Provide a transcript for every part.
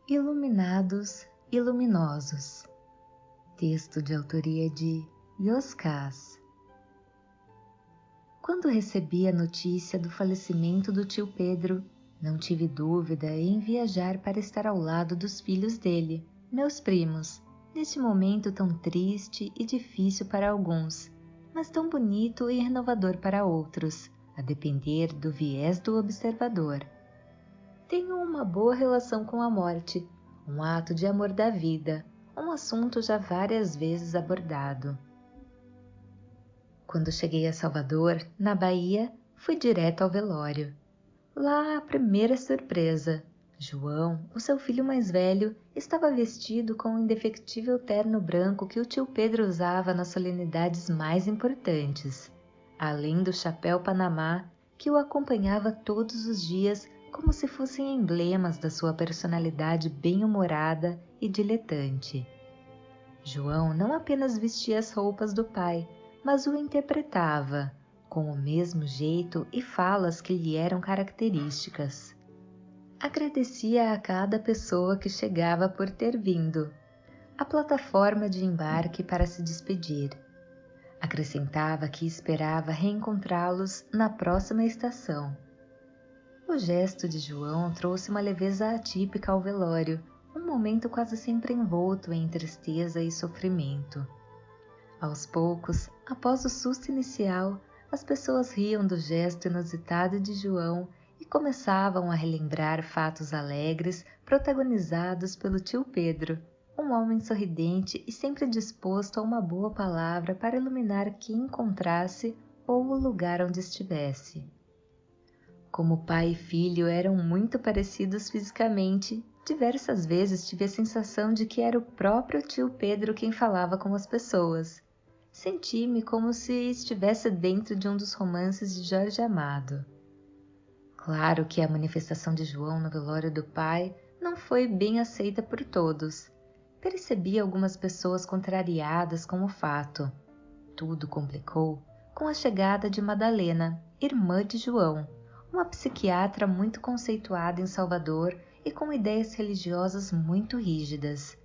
Iluminados e Luminosos. Texto de autoria de Yoskás. Quando recebi a notícia do falecimento do tio Pedro, não tive dúvida em viajar para estar ao lado dos filhos dele, meus primos, neste momento tão triste e difícil para alguns, mas tão bonito e renovador para outros, a depender do viés do observador. Tenho uma boa relação com a morte, um ato de amor da vida, um assunto já várias vezes abordado. Quando cheguei a Salvador, na Bahia, fui direto ao velório. Lá a primeira surpresa. João, o seu filho mais velho, estava vestido com o indefectível terno branco que o tio Pedro usava nas solenidades mais importantes, além do chapéu Panamá que o acompanhava todos os dias como se fossem emblemas da sua personalidade bem-humorada e diletante. João não apenas vestia as roupas do pai, mas o interpretava, com o mesmo jeito e falas que lhe eram características. Agradecia a cada pessoa que chegava por ter vindo, a plataforma de embarque para se despedir. Acrescentava que esperava reencontrá-los na próxima estação. O gesto de João trouxe uma leveza atípica ao velório, um momento quase sempre envolto em tristeza e sofrimento. Aos poucos, após o susto inicial, as pessoas riam do gesto inusitado de João e começavam a relembrar fatos alegres protagonizados pelo tio Pedro, um homem sorridente e sempre disposto a uma boa palavra para iluminar quem encontrasse ou o lugar onde estivesse. Como pai e filho eram muito parecidos fisicamente, diversas vezes tive a sensação de que era o próprio tio Pedro quem falava com as pessoas. Senti-me como se estivesse dentro de um dos romances de Jorge Amado. Claro que a manifestação de João no velório do pai não foi bem aceita por todos. Percebi algumas pessoas contrariadas com o fato. Tudo complicou com a chegada de Madalena, irmã de João, uma psiquiatra muito conceituada em Salvador e com ideias religiosas muito rígidas.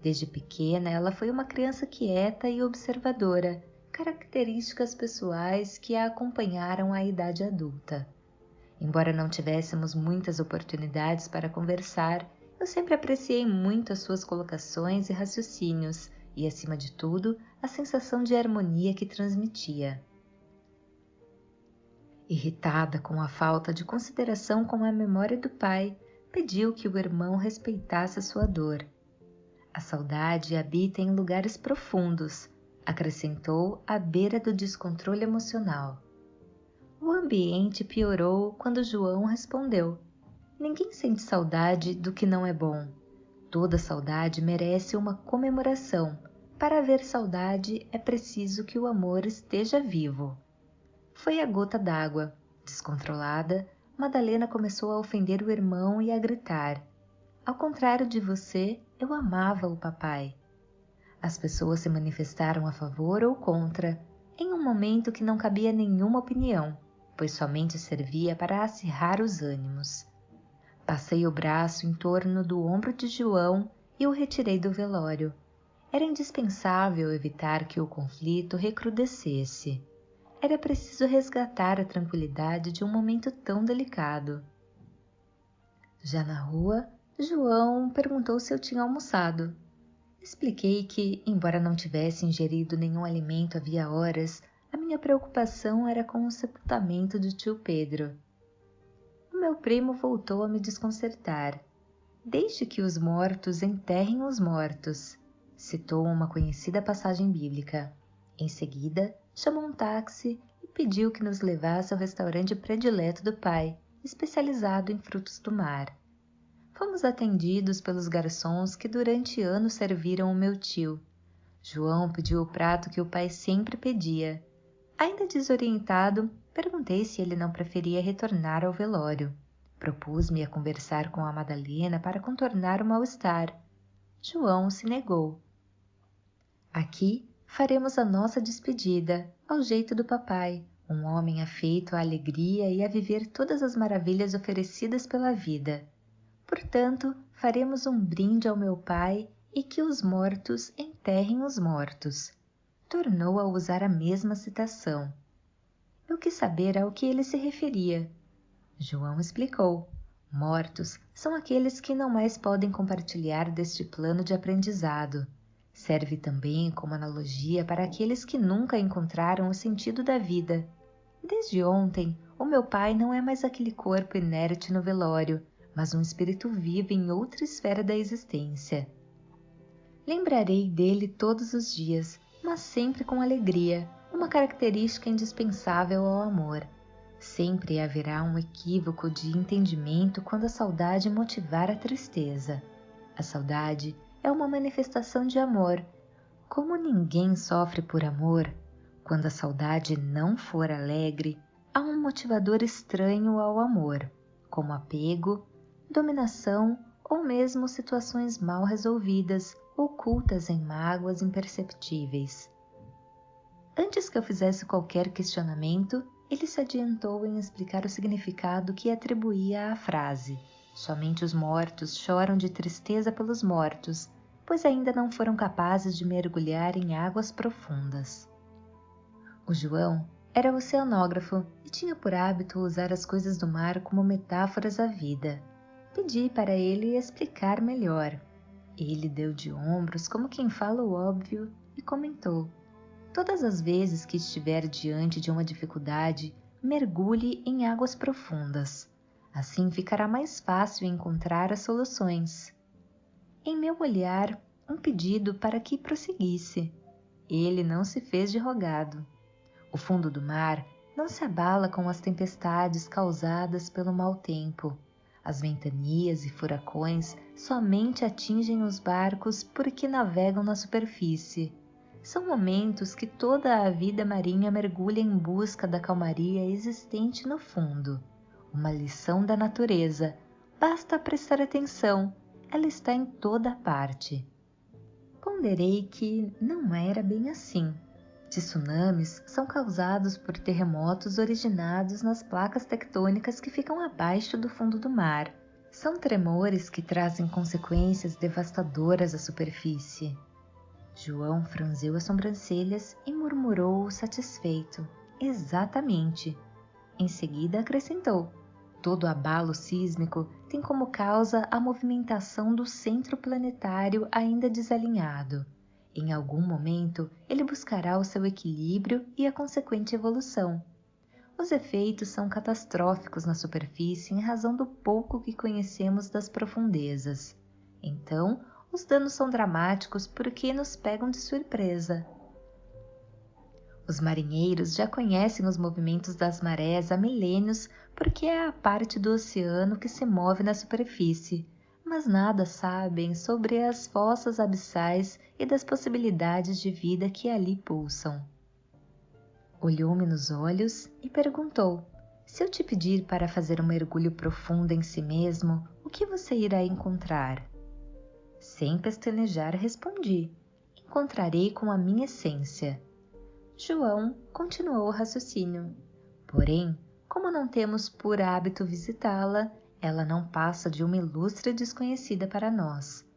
Desde pequena, ela foi uma criança quieta e observadora, características pessoais que a acompanharam à idade adulta. Embora não tivéssemos muitas oportunidades para conversar, eu sempre apreciei muito as suas colocações e raciocínios e, acima de tudo, a sensação de harmonia que transmitia. Irritada com a falta de consideração com a memória do pai, pediu que o irmão respeitasse a sua dor. A saudade habita em lugares profundos, acrescentou à beira do descontrole emocional. O ambiente piorou quando João respondeu: ninguém sente saudade do que não é bom. Toda saudade merece uma comemoração. Para haver saudade é preciso que o amor esteja vivo. Foi a gota d'água. Descontrolada, Madalena começou a ofender o irmão e a gritar: ao contrário de você, eu amava o papai. As pessoas se manifestaram a favor ou contra, em um momento que não cabia nenhuma opinião, pois somente servia para acirrar os ânimos. Passei o braço em torno do ombro de João e o retirei do velório. Era indispensável evitar que o conflito recrudescesse. Era preciso resgatar a tranquilidade de um momento tão delicado. Já na rua, João perguntou se eu tinha almoçado. Expliquei que, embora não tivesse ingerido nenhum alimento havia horas, a minha preocupação era com o sepultamento de tio Pedro. O meu primo voltou a me desconcertar. Deixe que os mortos enterrem os mortos, citou uma conhecida passagem bíblica. Em seguida, chamou um táxi e pediu que nos levasse ao restaurante predileto do pai, especializado em frutos do mar. Fomos atendidos pelos garçons que durante anos serviram o meu tio. João pediu o prato que o pai sempre pedia. Ainda desorientado, perguntei se ele não preferia retornar ao velório. Propus-me a conversar com a Madalena para contornar o mal-estar. João se negou. Aqui faremos a nossa despedida, ao jeito do papai, um homem afeito à alegria e a viver todas as maravilhas oferecidas pela vida. Portanto, faremos um brinde ao meu pai e que os mortos enterrem os mortos. Tornou a usar a mesma citação. Eu quis saber ao que ele se referia. João explicou. Mortos são aqueles que não mais podem compartilhar deste plano de aprendizado. Serve também como analogia para aqueles que nunca encontraram o sentido da vida. Desde ontem, o meu pai não é mais aquele corpo inerte no velório, mas um espírito vivo em outra esfera da existência. Lembrarei dele todos os dias, mas sempre com alegria, uma característica indispensável ao amor. Sempre haverá um equívoco de entendimento quando a saudade motivar a tristeza. A saudade é uma manifestação de amor. Como ninguém sofre por amor, quando a saudade não for alegre, há um motivador estranho ao amor, como apego, dominação ou mesmo situações mal resolvidas, ocultas em mágoas imperceptíveis. Antes que eu fizesse qualquer questionamento, ele se adiantou em explicar o significado que atribuía à frase. Somente os mortos choram de tristeza pelos mortos, pois ainda não foram capazes de mergulhar em águas profundas. O João era oceanógrafo e tinha por hábito usar as coisas do mar como metáforas à vida. Pedi para ele explicar melhor. Ele deu de ombros como quem fala o óbvio e comentou: todas as vezes que estiver diante de uma dificuldade, mergulhe em águas profundas. Assim ficará mais fácil encontrar as soluções. Em meu olhar, um pedido para que prosseguisse. Ele não se fez de rogado. O fundo do mar não se abala com as tempestades causadas pelo mau tempo. As ventanias e furacões somente atingem os barcos porque navegam na superfície. São momentos que toda a vida marinha mergulha em busca da calmaria existente no fundo. Uma lição da natureza. Basta prestar atenção, ela está em toda parte. Ponderei que não era bem assim. Tsunamis são causados por terremotos originados nas placas tectônicas que ficam abaixo do fundo do mar. São tremores que trazem consequências devastadoras à superfície. João franziu as sobrancelhas e murmurou satisfeito. Exatamente. Em seguida acrescentou: todo abalo sísmico tem como causa a movimentação do centro planetário ainda desalinhado. Em algum momento, ele buscará o seu equilíbrio e a consequente evolução. Os efeitos são catastróficos na superfície em razão do pouco que conhecemos das profundezas. Então, os danos são dramáticos porque nos pegam de surpresa. Os marinheiros já conhecem os movimentos das marés há milênios porque é a parte do oceano que se move na superfície, mas nada sabem sobre as fossas abissais e das possibilidades de vida que ali pulsam. Olhou-me nos olhos e perguntou: se eu te pedir para fazer um mergulho profundo em si mesmo, o que você irá encontrar? Sem pestanejar, respondi: encontrarei com a minha essência. João continuou o raciocínio. Porém, como não temos por hábito visitá-la, ela não passa de uma ilustre desconhecida para nós.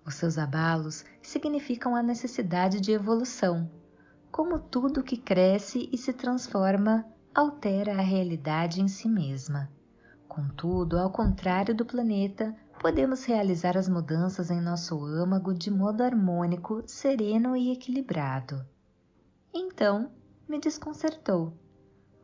Os seus abalos significam a necessidade de evolução. Como tudo que cresce e se transforma, altera a realidade em si mesma. Contudo, ao contrário do planeta, podemos realizar as mudanças em nosso âmago de modo harmônico, sereno e equilibrado. Então, me desconcertou.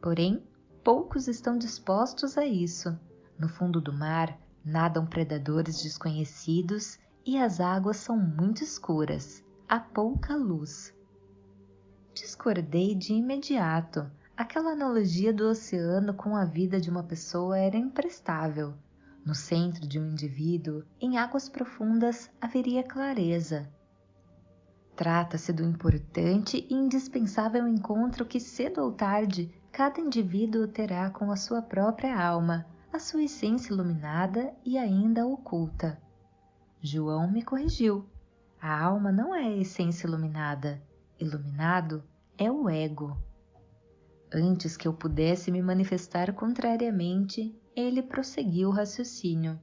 Porém, poucos estão dispostos a isso. No fundo do mar, nadam predadores desconhecidos e as águas são muito escuras. Há pouca luz. Discordei de imediato. Aquela analogia do oceano com a vida de uma pessoa era imprestável. No centro de um indivíduo, em águas profundas, haveria clareza. Trata-se do importante e indispensável encontro que, cedo ou tarde, cada indivíduo terá com a sua própria alma, a sua essência iluminada e ainda oculta. João me corrigiu. A alma não é a essência iluminada. Iluminado é o ego. Antes que eu pudesse me manifestar contrariamente, ele prosseguiu o raciocínio.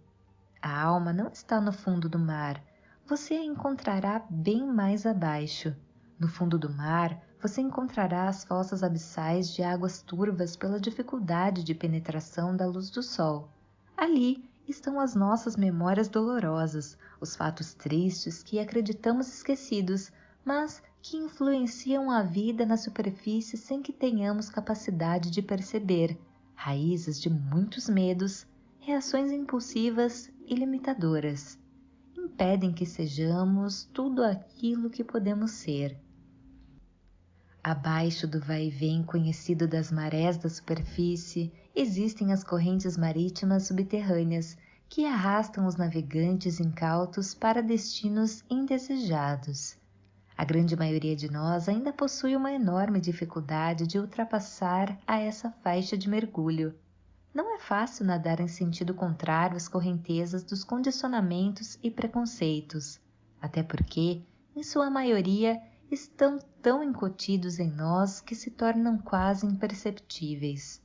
A alma não está no fundo do mar, você a encontrará bem mais abaixo. No fundo do mar, você encontrará as fossas abissais de águas turvas pela dificuldade de penetração da luz do sol. Ali estão as nossas memórias dolorosas, os fatos tristes que acreditamos esquecidos, mas que influenciam a vida na superfície sem que tenhamos capacidade de perceber, raízes de muitos medos, reações impulsivas e limitadoras. Impedem que sejamos tudo aquilo que podemos ser. Abaixo do vai-vém conhecido das marés da superfície, existem as correntes marítimas subterrâneas que arrastam os navegantes incautos para destinos indesejados. A grande maioria de nós ainda possui uma enorme dificuldade de ultrapassar a essa faixa de mergulho. Não é fácil nadar em sentido contrário às correntezas dos condicionamentos e preconceitos, até porque, em sua maioria, estão tão incutidos em nós que se tornam quase imperceptíveis.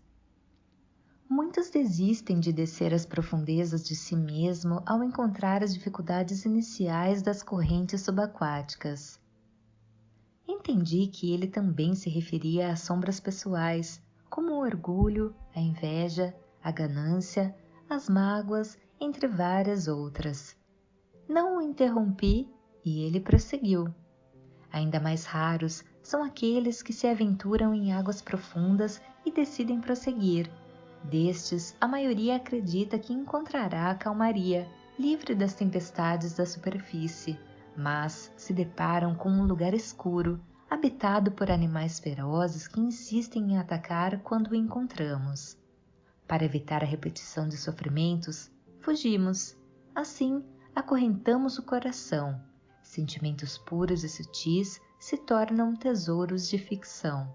Muitos desistem de descer as profundezas de si mesmo ao encontrar as dificuldades iniciais das correntes subaquáticas. Entendi que ele também se referia às sombras pessoais, como o orgulho, a inveja, a ganância, as mágoas, entre várias outras. Não o interrompi e ele prosseguiu. Ainda mais raros são aqueles que se aventuram em águas profundas e decidem prosseguir. Destes, a maioria acredita que encontrará a calmaria, livre das tempestades da superfície, mas se deparam com um lugar escuro, habitado por animais ferozes que insistem em atacar quando o encontramos. Para evitar a repetição de sofrimentos, fugimos. Assim, acorrentamos o coração. Sentimentos puros e sutis se tornam tesouros de ficção.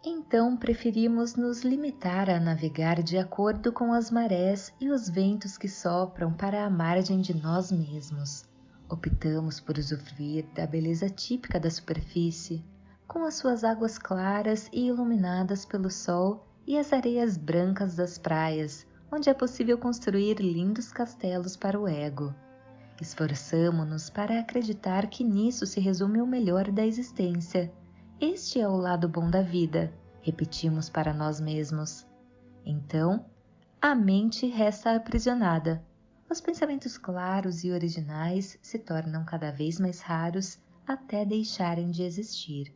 Então preferimos nos limitar a navegar de acordo com as marés e os ventos que sopram para a margem de nós mesmos. Optamos por usufruir da beleza típica da superfície, com as suas águas claras e iluminadas pelo sol e as areias brancas das praias, onde é possível construir lindos castelos para o ego. Esforçamo-nos para acreditar que nisso se resume o melhor da existência. Este é o lado bom da vida, repetimos para nós mesmos. Então, a mente resta aprisionada. Os pensamentos claros e originais se tornam cada vez mais raros até deixarem de existir.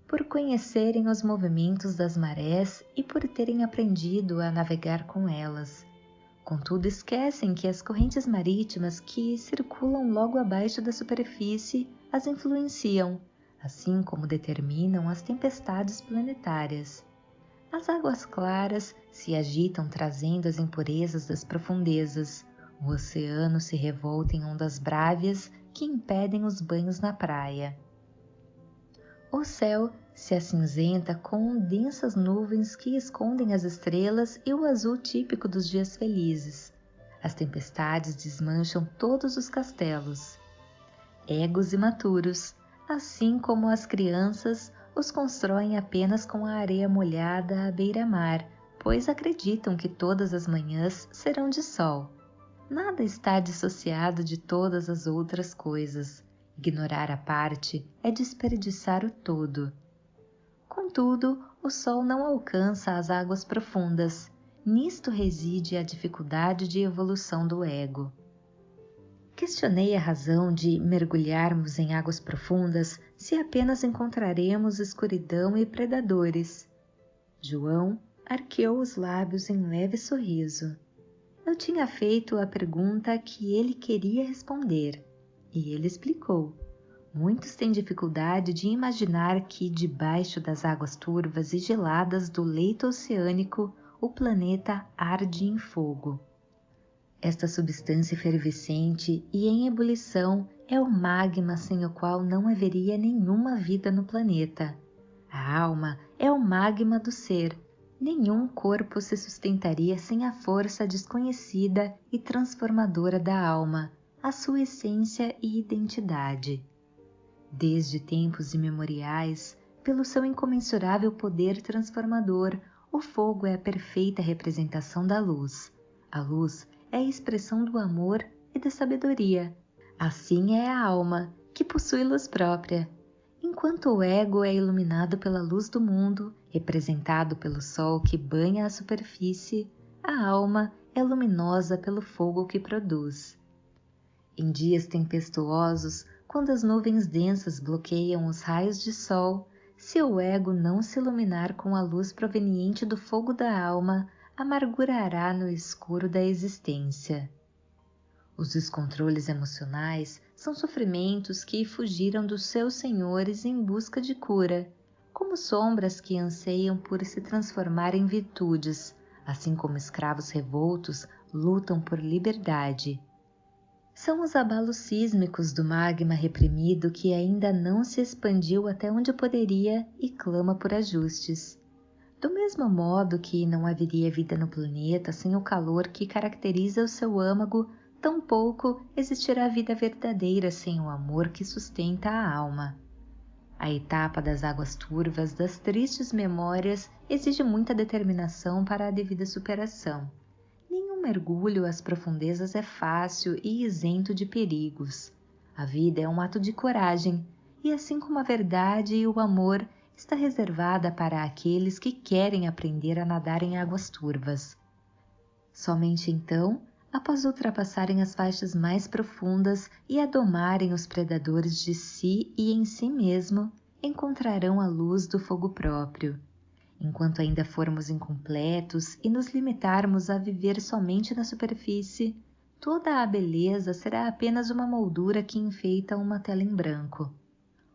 Por conhecerem os movimentos das marés e por terem aprendido a navegar com elas. Contudo, esquecem que as correntes marítimas que circulam logo abaixo da superfície as influenciam, assim como determinam as tempestades planetárias. As águas claras se agitam trazendo as impurezas das profundezas. O oceano se revolta em ondas brávias que impedem os banhos na praia. O céu se acinzenta com densas nuvens que escondem as estrelas e o azul típico dos dias felizes. As tempestades desmancham todos os castelos. Egos imaturos, assim como as crianças, os constroem apenas com a areia molhada à beira-mar, pois acreditam que todas as manhãs serão de sol. Nada está dissociado de todas as outras coisas. Ignorar a parte é desperdiçar o todo. Contudo, o sol não alcança as águas profundas. Nisto reside a dificuldade de evolução do ego. Questionei a razão de mergulharmos em águas profundas se apenas encontraremos escuridão e predadores. João arqueou os lábios em leve sorriso. Eu tinha feito a pergunta que ele queria responder, e ele explicou. Muitos têm dificuldade de imaginar que, debaixo das águas turvas e geladas do leito oceânico, o planeta arde em fogo. Esta substância efervescente e em ebulição é o magma sem o qual não haveria nenhuma vida no planeta. A alma é o magma do ser. Nenhum corpo se sustentaria sem a força desconhecida e transformadora da alma, a sua essência e identidade. Desde tempos imemoriais, pelo seu incomensurável poder transformador, o fogo é a perfeita representação da luz. A luz é a expressão do amor e da sabedoria. Assim é a alma, que possui luz própria. Enquanto o ego é iluminado pela luz do mundo, representado pelo sol que banha a superfície, a alma é luminosa pelo fogo que produz. Em dias tempestuosos, quando as nuvens densas bloqueiam os raios de sol, se o ego não se iluminar com a luz proveniente do fogo da alma, amargurará no escuro da existência. Os descontroles emocionais são sofrimentos que fugiram dos seus senhores em busca de cura, como sombras que anseiam por se transformar em virtudes, assim como escravos revoltos lutam por liberdade. São os abalos sísmicos do magma reprimido que ainda não se expandiu até onde poderia e clama por ajustes. Do mesmo modo que não haveria vida no planeta sem o calor que caracteriza o seu âmago, tampouco existirá vida verdadeira sem o amor que sustenta a alma. A etapa das águas turvas das tristes memórias exige muita determinação para a devida superação. Nenhum mergulho às profundezas é fácil e isento de perigos. A vida é um ato de coragem, e assim como a verdade e o amor, está reservada para aqueles que querem aprender a nadar em águas turvas. Somente então, após ultrapassarem as faixas mais profundas e a domarem os predadores de si e em si mesmo, encontrarão a luz do fogo próprio. Enquanto ainda formos incompletos e nos limitarmos a viver somente na superfície, toda a beleza será apenas uma moldura que enfeita uma tela em branco.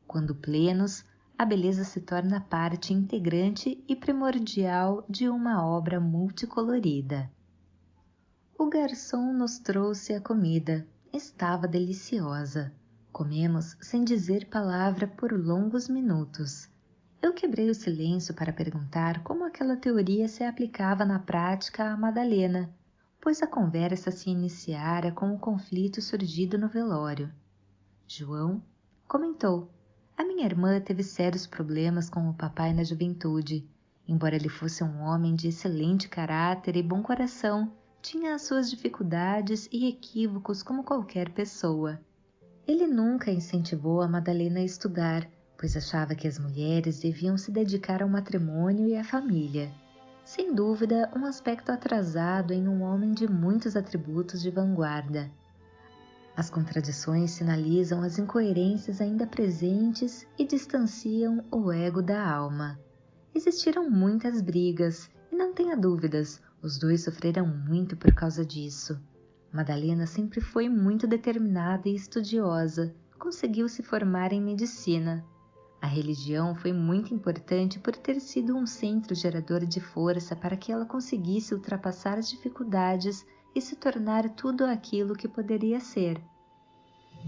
Quando plenos, a beleza se torna parte integrante e primordial de uma obra multicolorida. O garçom nos trouxe a comida. Estava deliciosa. Comemos sem dizer palavra por longos minutos. Eu quebrei o silêncio para perguntar como aquela teoria se aplicava na prática a Madalena, pois a conversa se iniciara com o conflito surgido no velório. João comentou: a minha irmã teve sérios problemas com o papai na juventude. Embora ele fosse um homem de excelente caráter e bom coração, tinha as suas dificuldades e equívocos como qualquer pessoa. Ele nunca incentivou a Madalena a estudar, pois achava que as mulheres deviam se dedicar ao matrimônio e à família. Sem dúvida, um aspecto atrasado em um homem de muitos atributos de vanguarda. As contradições sinalizam as incoerências ainda presentes e distanciam o ego da alma. Existiram muitas brigas, e não tenha dúvidas, os dois sofreram muito por causa disso. Madalena sempre foi muito determinada e estudiosa, conseguiu se formar em medicina. A religião foi muito importante por ter sido um centro gerador de força para que ela conseguisse ultrapassar as dificuldades e se tornar tudo aquilo que poderia ser.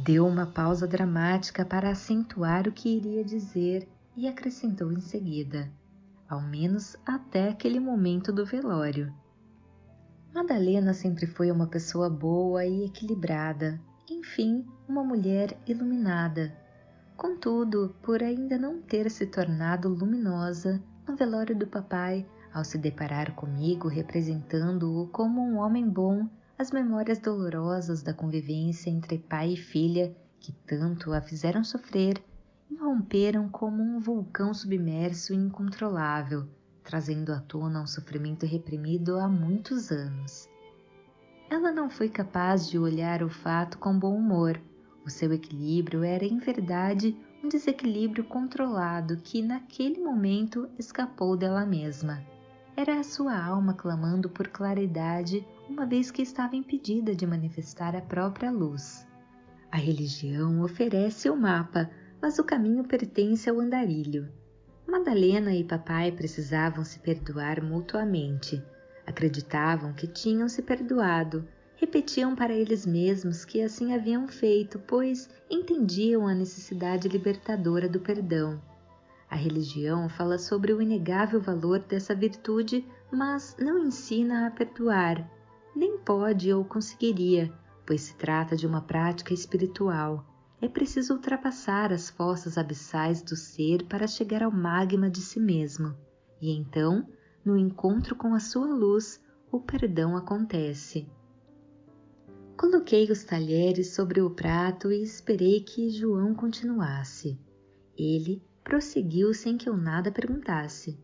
Deu uma pausa dramática para acentuar o que iria dizer e acrescentou em seguida, ao menos até aquele momento do velório. Madalena sempre foi uma pessoa boa e equilibrada, enfim, uma mulher iluminada. Contudo, por ainda não ter se tornado luminosa, no velório do papai, ao se deparar comigo representando-o como um homem bom, as memórias dolorosas da convivência entre pai e filha, que tanto a fizeram sofrer, irromperam como um vulcão submerso e incontrolável, trazendo à tona um sofrimento reprimido há muitos anos. Ela não foi capaz de olhar o fato com bom humor. O seu equilíbrio era, em verdade, um desequilíbrio controlado que, naquele momento, escapou dela mesma. Era a sua alma clamando por claridade, uma vez que estava impedida de manifestar a própria luz. A religião oferece o mapa, mas o caminho pertence ao andarilho. Madalena e papai precisavam se perdoar mutuamente. Acreditavam que tinham se perdoado. Repetiam para eles mesmos que assim haviam feito, pois entendiam a necessidade libertadora do perdão. A religião fala sobre o inegável valor dessa virtude, mas não ensina a perdoar. Nem pode ou conseguiria, pois se trata de uma prática espiritual. É preciso ultrapassar as fossas abissais do ser para chegar ao magma de si mesmo. E então, no encontro com a sua luz, o perdão acontece. Coloquei os talheres sobre o prato e esperei que João continuasse. Ele prosseguiu sem que eu nada perguntasse.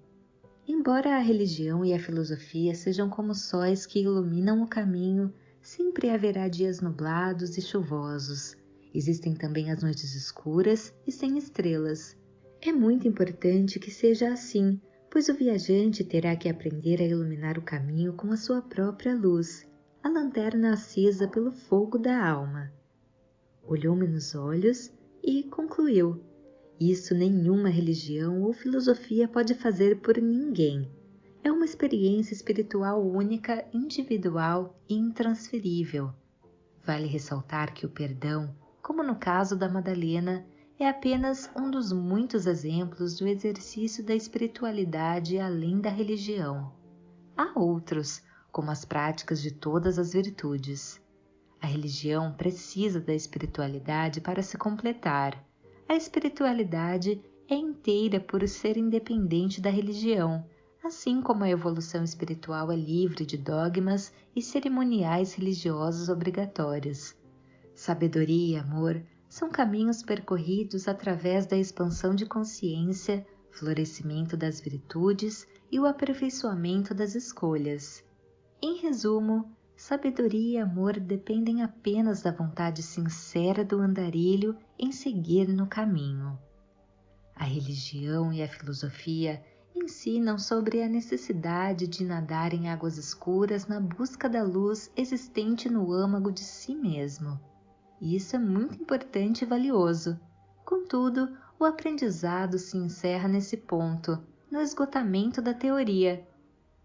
Embora a religião e a filosofia sejam como sóis que iluminam o caminho, sempre haverá dias nublados e chuvosos. Existem também as noites escuras e sem estrelas. É muito importante que seja assim, pois o viajante terá que aprender a iluminar o caminho com a sua própria luz, a lanterna acesa pelo fogo da alma. Olhou-me nos olhos e concluiu: isso nenhuma religião ou filosofia pode fazer por ninguém. É uma experiência espiritual única, individual e intransferível. Vale ressaltar que o perdão, como no caso da Madalena, é apenas um dos muitos exemplos do exercício da espiritualidade além da religião. Há outros, como as práticas de todas as virtudes. A religião precisa da espiritualidade para se completar. A espiritualidade é inteira por ser independente da religião, assim como a evolução espiritual é livre de dogmas e cerimoniais religiosos obrigatórios. Sabedoria e amor são caminhos percorridos através da expansão de consciência, florescimento das virtudes e o aperfeiçoamento das escolhas. Em resumo, sabedoria e amor dependem apenas da vontade sincera do andarilho em seguir no caminho. A religião e a filosofia ensinam sobre a necessidade de nadar em águas escuras na busca da luz existente no âmago de si mesmo. Isso é muito importante e valioso. Contudo, o aprendizado se encerra nesse ponto, no esgotamento da teoria.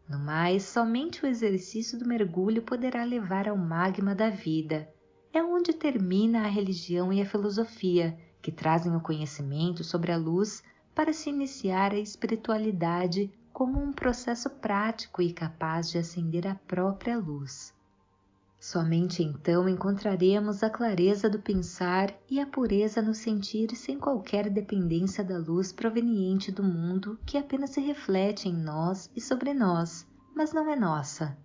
No mais, somente o exercício do mergulho poderá levar ao magma da vida. É onde termina a religião e a filosofia, que trazem o conhecimento sobre a luz para se iniciar a espiritualidade como um processo prático e capaz de acender a própria luz. Somente então encontraremos a clareza do pensar e a pureza no sentir sem qualquer dependência da luz proveniente do mundo que apenas se reflete em nós e sobre nós, mas não é nossa.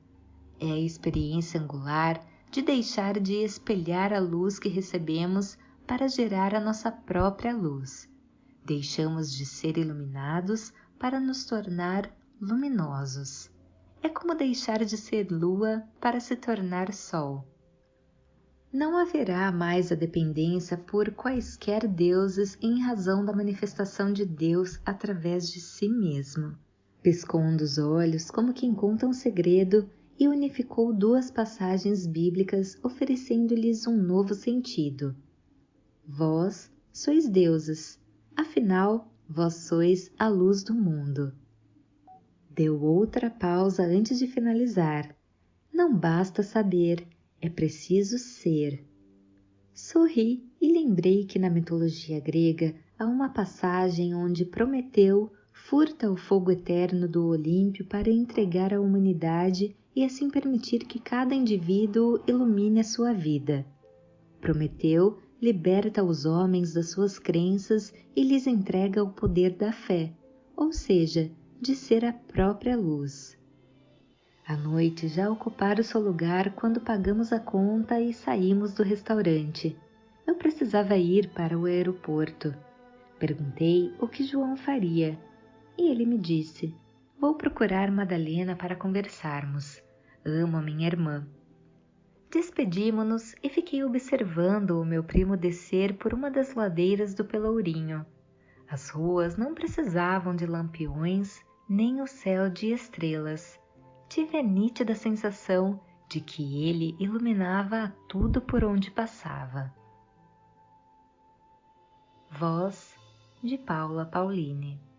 É a experiência angular de deixar de espelhar a luz que recebemos para gerar a nossa própria luz. Deixamos de ser iluminados para nos tornar luminosos. É como deixar de ser lua para se tornar sol. Não haverá mais a dependência por quaisquer deuses em razão da manifestação de Deus através de si mesmo. Piscou um dos olhos como quem conta um segredo e unificou duas passagens bíblicas oferecendo-lhes um novo sentido. Vós sois deuses, afinal vós sois a luz do mundo. Deu outra pausa antes de finalizar. Não basta saber, é preciso ser. Sorri e lembrei que na mitologia grega há uma passagem onde Prometeu furta o fogo eterno do Olímpio para entregar à humanidade e assim permitir que cada indivíduo ilumine a sua vida. Prometeu liberta os homens das suas crenças e lhes entrega o poder da fé, ou seja, de ser a própria luz. A noite já ocupara o seu lugar quando pagamos a conta e saímos do restaurante. Eu precisava ir para o aeroporto. Perguntei o que João faria e ele me disse: vou procurar Madalena para conversarmos. Amo a minha irmã. Despedimo-nos e fiquei observando o meu primo descer por uma das ladeiras do Pelourinho. As ruas não precisavam de lampiões nem o céu de estrelas. Tive a nítida sensação de que ele iluminava a tudo por onde passava. Voz de Paula Pauline.